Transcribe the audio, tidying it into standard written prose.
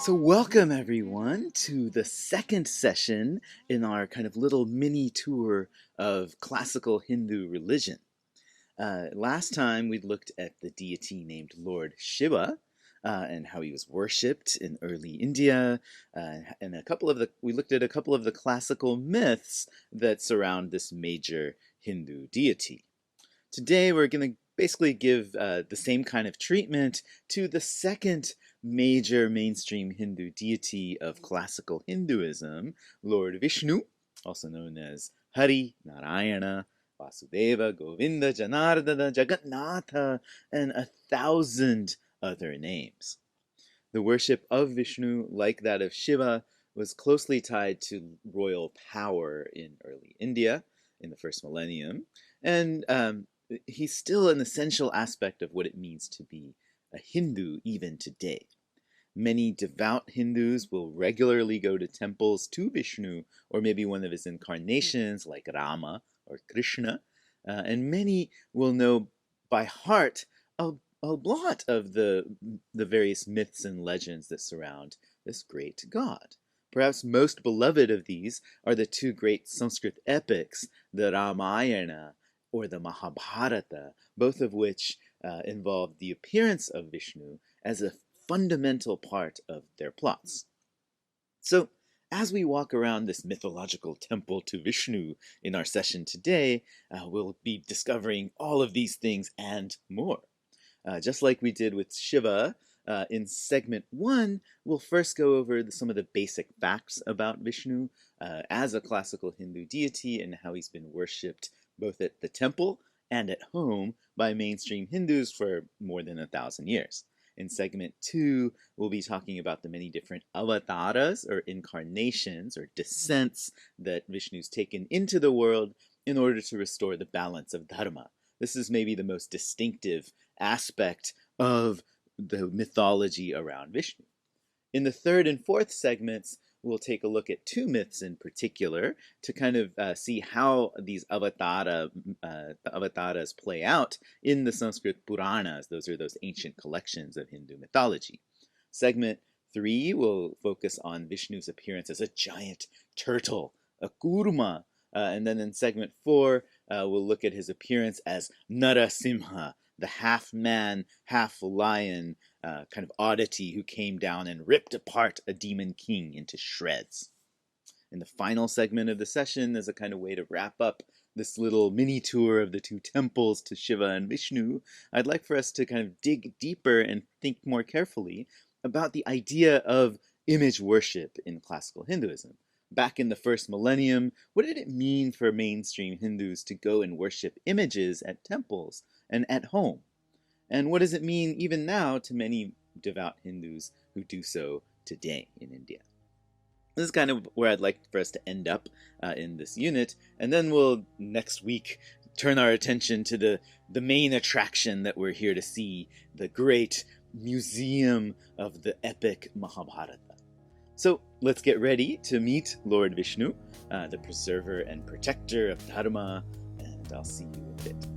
So, welcome everyone to the second session in our kind of little mini tour of classical Hindu religion. Last time we looked at the deity named Lord Shiva and how he was worshipped in early India, and we looked at a couple of the classical myths that surround this major Hindu deity. Today we're going to basically give the same kind of treatment to the second major mainstream Hindu deity of classical Hinduism, Lord Vishnu, also known as Hari, Narayana, Vasudeva, Govinda, Janardana, Jagannatha, and 1,000 other names. The worship of Vishnu, like that of Shiva, was closely tied to royal power in early India in the first millennium, and he's still an essential aspect of what it means to be a Hindu even today. Many devout Hindus will regularly go to temples to Vishnu or maybe one of his incarnations like Rama or Krishna, and many will know by heart a lot of the various myths and legends that surround this great god. Perhaps most beloved of these are the two great Sanskrit epics, the Ramayana or the Mahabharata, both of which involve the appearance of Vishnu as a fundamental part of their plots. So, as we walk around this mythological temple to Vishnu in our session today, we'll be discovering all of these things and more. Just like we did with Shiva, in segment 1, we'll first go over some of the basic facts about Vishnu as a classical Hindu deity and how he's been worshipped both at the temple and at home by mainstream Hindus for more than 1,000 years. In segment 2, we'll be talking about the many different avatars or incarnations or descents that Vishnu's taken into the world in order to restore the balance of dharma. This is maybe the most distinctive aspect of the mythology around Vishnu. In the third and fourth segments, we'll take a look at two myths in particular to kind of see how these avatars play out in the Sanskrit Puranas. Those are those ancient collections of Hindu mythology. Segment 3 will focus on Vishnu's appearance as a giant turtle, a kurma. And then in segment 4, we'll look at his appearance as Narasimha, the half-man, half-lion kind of oddity who came down and ripped apart a demon king into shreds. In the final segment of the session, as a kind of way to wrap up this little mini tour of the two temples to Shiva and Vishnu, I'd like for us to kind of dig deeper and think more carefully about the idea of image worship in classical Hinduism. Back in the first millennium, what did it mean for mainstream Hindus to go and worship images at temples and at home? And what does it mean even now to many devout Hindus who do so today in India? This is kind of where I'd like for us to end up in this unit, and then we'll next week turn our attention to the main attraction that we're here to see, the great museum of the epic Mahabharata. So let's get ready to meet Lord Vishnu, the preserver and protector of Dharma, and I'll see you in a bit.